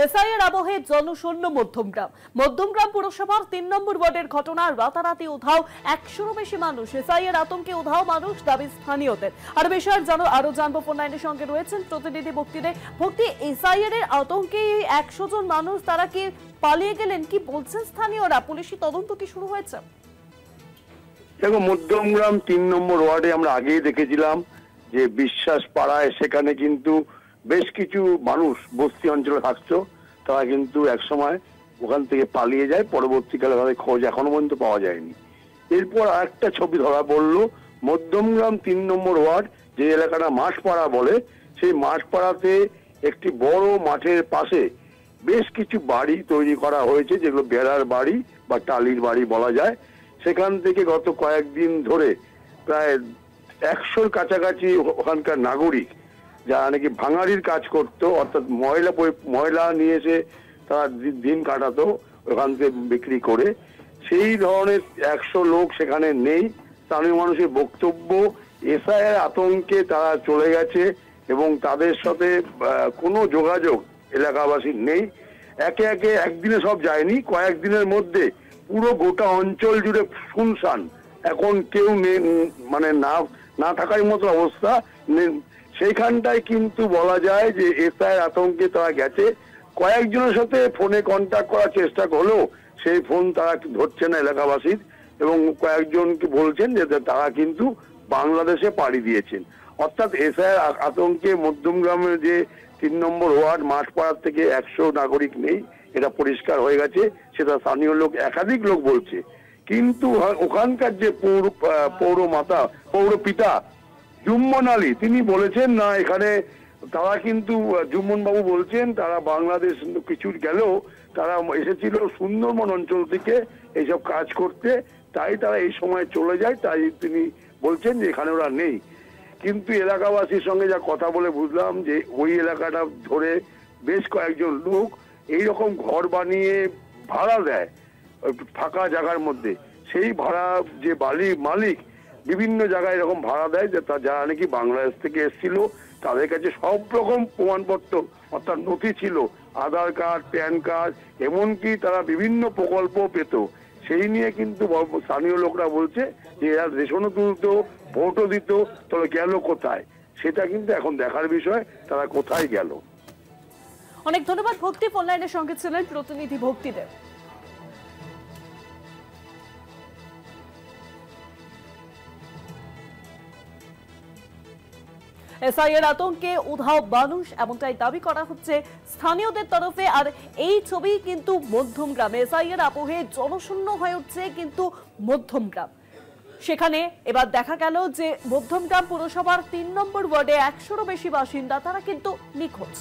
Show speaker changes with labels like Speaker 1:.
Speaker 1: এসআইয়ের আবহে জনশূন্য মধ্যমগ্রাম পুরসভার ৩ নম্বর ওয়ার্ডের ঘটনা। রাতারাতি উধাও ১০০-রও বেশি মানুষ। এসআইয়ের আতঙ্কে উধাও মানুষ, দাবি স্থানীয়দের। আর বিষয়ের আরো জানবো ফোন লাইনের সঙ্গে রয়েছেন প্রতিনিধি ভক্তি। এসআইয়ের আতঙ্কে ১০০ জন মানুষ তারা কি পালিয়ে গেলেন, কি বলছেন স্থানীয়রা? পুলিশি তদন্ত কি শুরু হয়েছে?
Speaker 2: দেখো, মধ্যমগ্রাম ৩ নম্বর ওয়ার্ডে আমরা আগেই দেখেছিলাম যে বিশ্বাস পাড়ায় সেখানে কিন্তু বেশ কিছু মানুষ বস্তি অঞ্চলে থাকতো, তারা কিন্তু একসময় ওখান থেকে পালিয়ে যায়। পরবর্তীকালে তাদের খোঁজ এখনো পর্যন্ত পাওয়া যায়নি। এরপর আরেকটা ছবি ধরা পড়লো, মধ্যমগ্রাম ৩ নম্বর ওয়ার্ড, যে এলাকাটা মাঠপাড়া বলে, সেই মাঠপাড়াতে একটি বড় মাঠের পাশে বেশ কিছু বাড়ি তৈরি করা হয়েছে, যেগুলো বেড়ার বাড়ি বা টালির বাড়ি বলা যায়। সেখান থেকে গত কয়েকদিন ধরে প্রায় ১০০-র কাছাকাছি ওখানকার নাগরিক, যারা নাকি ভাঙাড়ির কাজ করতো, অর্থাৎ ময়লা নিয়ে এসে তারা দিন কাটাতো ওখান থেকে বিক্রি করে, সেই ধরনের ১০০ লোক সেখানে নেই। স্থানীয় মানুষের বক্তব্য, এসআইয়ের আতঙ্কে তারা চলে গেছে এবং তাদের সাথে কোনো যোগাযোগ এলাকাবাসীর নেই। একে একে একদিনে সব যায়নি, কয়েকদিনের মধ্যে পুরো গোটা অঞ্চল জুড়ে শুনশান। এখন কেউ মানে না থাকার মতো অবস্থা। সেইখানটায় কিন্তু বলা যায় যে এসআইয়ের আতঙ্কে তারা গেছে। কয়েকজনের সাথে ফোনে কন্ট্যাক্ট করার চেষ্টা হলেও সেই ফোন তারা ধরছে না এলাকাবাসীর, এবং কয়েকজনকে বলছেন যে তারা কিন্তু বাংলাদেশে পাড়ি দিয়েছেন। অর্থাৎ এসআইয়ের আতঙ্কে মধ্যমগ্রামের যে ৩ নম্বর ওয়ার্ড মাঠপাড়ার থেকে ১০০ নাগরিক নেই, এটা পরিষ্কার হয়ে গেছে। সেটা স্থানীয় লোক, একাধিক লোক বলছে। কিন্তু ওখানকার যে পৌরপিতা জুম্মন আলী, তিনি বলেছেন না, এখানে তারা কিন্তু জুম্মন বাবু বলছেন তারা বাংলাদেশ কিছু গেলেও তারা এসেছিল সুন্দরবন অঞ্চল থেকে এইসব কাজ করতে, তাই তারা এই সময় চলে যায়। তাই তিনি বলছেন যে এখানে ওরা নেই। কিন্তু এলাকাবাসীর সঙ্গে যা কথা বলে বুঝলাম যে ওই এলাকাটা ধরে বেশ কয়েকজন লোক এইরকম ঘর বানিয়ে ভাড়া দেয় ফাঁকা জায়গার মধ্যে। সেই ভাড়া যে মালিক বিভিন্ন জায়গায় এরকম ভাড়া দেয়, যে যারা নাকি বাংলাদেশ থেকে এসেছিল, তাদের কাছে সব রকম প্রমাণপত্র অর্থাৎ নথি ছিল, আধার কার্ড, প্যান কার্ড, এমনকি তারা বিভিন্ন প্রকল্প পেত। সেই নিয়ে কিন্তু স্থানীয় লোকরা বলছে যে এরা রেশনও তুলতো, ভোটও দিত, তবে গেল কোথায়? সেটা কিন্তু এখন দেখার বিষয়, তারা কোথায় গেল।
Speaker 1: অনেক ধন্যবাদ ভক্তি। ফোন লাইনের সঙ্গে ছিলেন প্রতিনিধি ভক্তিদেব। এসআইয়ের আতঙ্কে উধাও মানুষ, এমনটাই দাবি করা হচ্ছে স্থানীয়দের তরফে। আর এই ছবি কিন্তু মধ্যমগ্রামে এসআইয়ের আবহে জনশূন্য হয়ে উঠছে কিন্তু মধ্যমগ্রাম। সেখানে এবার দেখা গেল যে মধ্যমগ্রাম পুরসভার ৩ নম্বর ওয়ার্ডে ১০০-রও বেশি বাসিন্দা তারা কিন্তু নিখোঁজ।